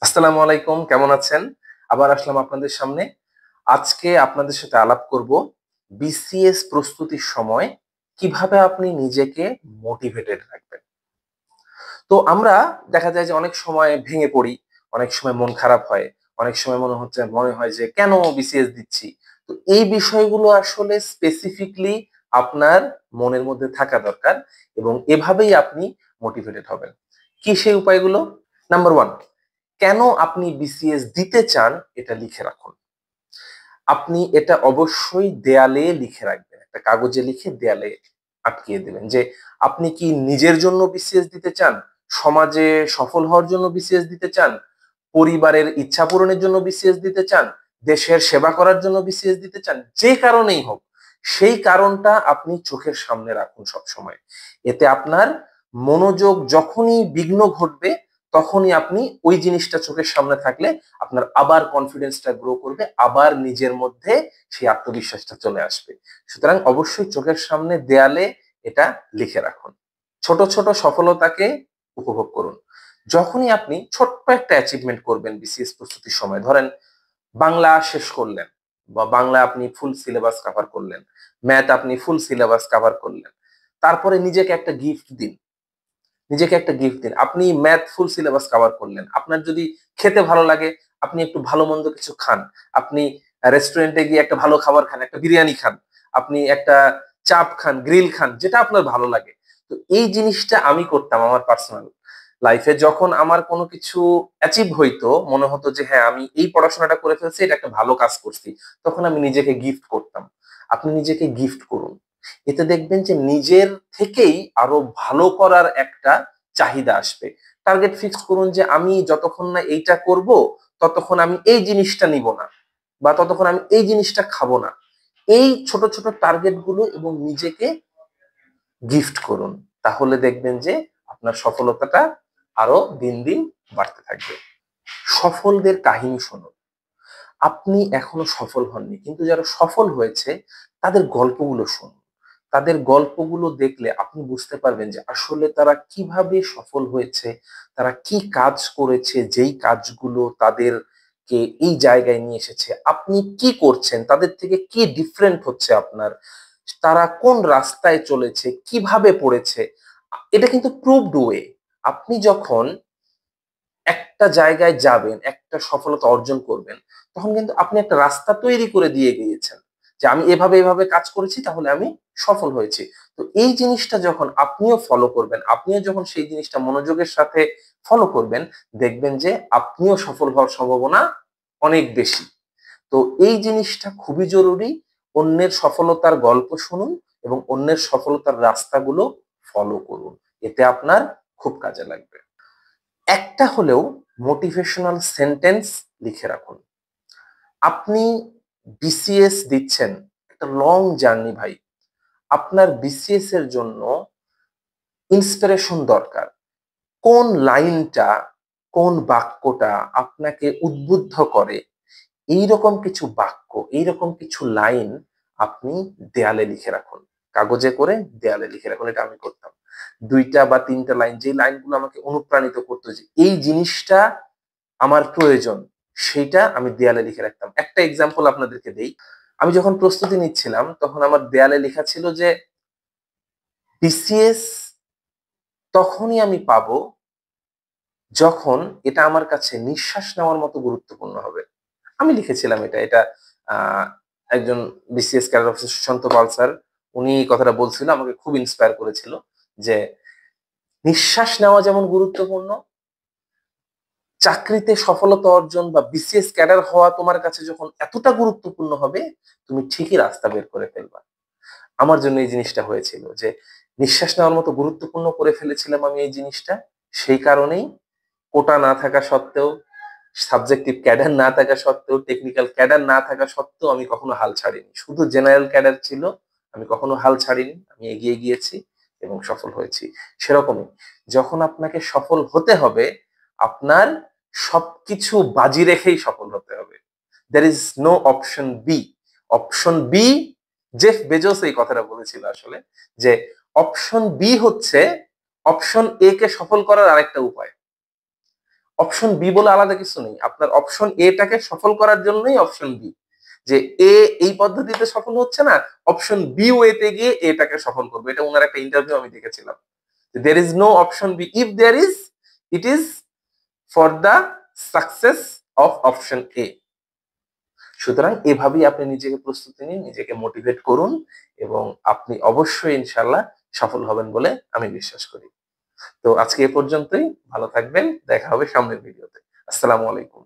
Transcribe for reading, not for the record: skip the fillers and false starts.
আসসালামু আলাইকুম, কেমন আছেন? আবার আসলাম আপনাদের সামনে। আজকে আপনাদের সাথে আলাপ করব বিসিএস প্রস্তুতির সময় কিভাবে আপনি নিজেকে মোটিভেটেড রাখবেন। তো আমরা দেখা যায় যে অনেক সময় ভেঙে পড়ি, অনেক সময় মন খারাপ হয়, অনেক সময় মনে হয় যে কেন বিসিএস দিচ্ছি। তো এই বিষয়গুলো আসলে স্পেসিফিকলি আপনার মনের মধ্যে থাকা দরকার এবং এভাবেই আপনি মোটিভেটেড হবেন। কি সেই উপায়গুলো? নাম্বার 1, কেন আপনি বিসিএস দিতে চান এটা লিখে রাখুন। আপনি এটা অবশ্যই দেয়ালে লিখে রাখবেন। একটা কাগজে লিখে দেয়ালে আটকিয়ে দিবেন যে আপনি কি নিজের জন্য বিসিএস দিতে চান? সমাজে সফল হওয়ার জন্য বিসিএস দিতে চান? পরিবারের ইচ্ছা পূরণের জন্য বিসিএস দিতে চান? দেশের সেবা করার জন্য বিসিএস দিতে চান? যে কারণেই হোক, সেই কারণটা আপনি চোখের সামনে রাখুন সবসময়। এতে আপনার মনোযোগ যখনই বিঘ্ন ঘটবে তখনই আপনি ওই জিনিসটা চোখের সামনে থাকলে আপনার আবার কনফিডেন্সটা গ্রো করবে, আবার নিজের মধ্যে সেই আত্মবিশ্বাসটা চলে আসবে। সুতরাং অবশ্যই চোখের সামনে দেয়ালে এটা লিখে রাখুন। ছোট ছোট সফলতাকে উপভোগ করুন। যখনই আপনি ছোট্ট একটা অ্যাচিভমেন্ট করবেন বিসিএস প্রস্তুতির সময়, ধরেন বাংলা শেষ করলেন বা বাংলা আপনি ফুল সিলেবাস কভার করলেন, ম্যাথ আপনি ফুল সিলেবাস কভার করলেন, তারপরে নিজেকে একটা গিফট দিন। আপনি ম্যাথ ফুল সিলেবাস কভার করলেন। আপনার যদি খেতে ভালো লাগে, আপনি একটু ভালো মন্দ কিছু খান। আপনি রেস্টুরেন্টে গিয়ে একটা ভালো খাবার খান, একটা বিরিয়ানি খান। আপনি একটা চাপ খান, গ্রিল খান, যেটা আপনার ভালো লাগে। তো এই জিনিসটা আমি করতাম আমার পার্সোনাল লাইফে। যখন আমার কোনো কিছু অ্যাচিভ হইতো, মনে হতো যে হ্যাঁ, আমি এই পড়াশোনাটা করে ফেলছি, এটা একটা ভালো কাজ করছি। তখন আমি নিজেকে গিফট করতাম। আপনি নিজেকে গিফট করুন। এতে দেখবেন যে নিজের থেকেই আরো ভালো করার একটা চাহিদা আসবে। টার্গেট ফিক্স করুন যে আমি যতক্ষণ না এইটা করব ততক্ষণ আমি এই জিনিসটা নিব না বা ততক্ষণ আমি এই জিনিসটা খাবো না। এই ছোট ছোট টার্গেট গুলো এবং নিজেকে গিফট করুন। তাহলে দেখবেন যে আপনার সফলতাটা আরো দিন দিন বাড়তে থাকবে। সফলদের কাহিনী শুনুন। আপনি এখনো সফল হননি, কিন্তু যারা সফল হয়েছে তাদের গল্পগুলো শুনুন। তাদের গল্পগুলো দেখলে আপনি বুঝতে পারবেন যে আসলে তারা কিভাবে সফল হয়েছে, তারা কি কাজ করেছে, যেই কাজগুলো তাদেরকে এই জায়গায় নিয়ে এসেছে। আপনি কি করছেন, তাদের থেকে কি ডিফারেন্ট হচ্ছে আপনার, তারা কোন রাস্তায় চলেছে, কিভাবে পড়েছে। এটা কিন্তু প্রুভড ওয়ে। আপনি যখন একটা জায়গায় যাবেন, একটা সফলতা অর্জন করবেন, তখন কিন্তু আপনি একটা রাস্তা তৈরি করে দিয়ে গিয়েছেন যে আমি এভাবে কাজ করেছি, তাহলে আমি সফল হয়েছি। তো এই জিনিসটা যখন আপনিও ফলো করবেন, আপনিও যখন সেই জিনিসটা মনোযোগের সাথে ফলো করবেন, দেখবেন যে আপনিও সফল হওয়ার সম্ভাবনা অনেক বেশি। তো এই জিনিসটা খুবই জরুরি। অন্যের সফলতার গল্প শুনুন এবং অন্যের সফলতার রাস্তাগুলো ফলো করুন। এতে আপনার খুব কাজে লাগবে। একটা হলেও মোটিভেশনাল সেন্টেন্স লিখে রাখুন। আপনি বিসিএস দিচ্ছেন, একটা লং জার্নি ভাই। আপনার বিসিএস এর জন্য ইন্সপিরেশন দরকার। কোন লাইনটা, কোন বাক্যটা আপনাকে উদ্বুদ্ধ করে, এইরকম কিছু বাক্য, এইরকম কিছু লাইন আপনি দেয়ালে লিখে রাখুন। কাগজে করে দেয়ালে লিখে রাখুন। এটা আমি করতাম। ২টা বা ৩টা লাইন, যে লাইনগুলো আমাকে অনুপ্রাণিত করতো যে এই জিনিসটা আমার প্রয়োজন, সেইটা আমি দেয়ালে লিখে রাখতাম। একটা এক্সাম্পল আপনাদেরকে দেই। আমি যখন প্রস্তুতি নিচ্ছিলাম তখন আমার দেয়ালে লেখা ছিল যে বিসিএস তখনই আমি পাবো যখন এটা আমার কাছে নিঃশ্বাস নেওয়ার মতো গুরুত্বপূর্ণ হবে। আমি লিখেছিলাম এটা। এটা আ একজন বিসিএস ক্যাডার অফিসার সুশান্ত পাল স্যার, উনি এই কথাটা বলছিল, আমাকে খুব ইন্সপায়ার করেছিল যে, "নিঃশ্বাস নেওয়া যেমন গুরুত্বপূর্ণ, চাকরিতে সফলতা অর্জন বা বিসিএস ক্যাডার হওয়া তোমার কাছে যখন এতটা গুরুত্বপূর্ণ হবে, তুমি ঠিকই রাস্তা বের করে ফেলবা।" আমার জন্য এই জিনিসটা হয়েছিল যে, নিঃশ্বাস নেওয়ার মতো গুরুত্বপূর্ণ করে ফেলেছিলাম আমি এই জিনিসটা। সেই কারণেই কোটা না থাকা সত্ত্বেও, সাবজেক্টিভ ক্যাডার না থাকা সত্ত্বেও, টেকনিক্যাল ক্যাডার না থাকা সত্ত্বেও আমি কখনো হাল ছাড়িনি। শুধু জেনারেল ক্যাডার ছিল, আমি কখনো হাল ছাড়িনি। আমি এগিয়ে গিয়েছি এবং সফল হয়েছি। সেরকমই যখন আপনাকে সফল হতে হবে, আপনার সবকিছু বাজি রেখেই সফল হতে হবে। there is no option B. Option B, Jeff Bezos এই কথাটা বলেছিল আসলে, যে অপশন বি হচ্ছে অপশন এ কে সফল করার আরেকটা উপায়। অপশন বি বলে আলাদা কিছু নেই, আপনার অপশন এটাকে সফল করার জন্যই অপশন বি। যে এ এই পদ্ধতিতে সফল হচ্ছে না, অপশন বি ওয়েতে গিয়ে এটাকে সফল করবে। এটা ওনার একটা ইন্টারভিউ আমি দেখেছিলাম। There is no option B, if there is, it is for the success of option A. সুতরাং এভাবেই আপনি নিজেকে প্রস্তুতি নিন, নিজেকে মোটিভেট করুন, এবং আপনি অবশ্যই ইনশাল্লাহ সফল হবেন বলে আমি বিশ্বাস করি। তো আজকে এ পর্যন্তই। ভালো থাকবেন, দেখা হবে সামনের ভিডিওতে। আসসালামু আলাইকুম।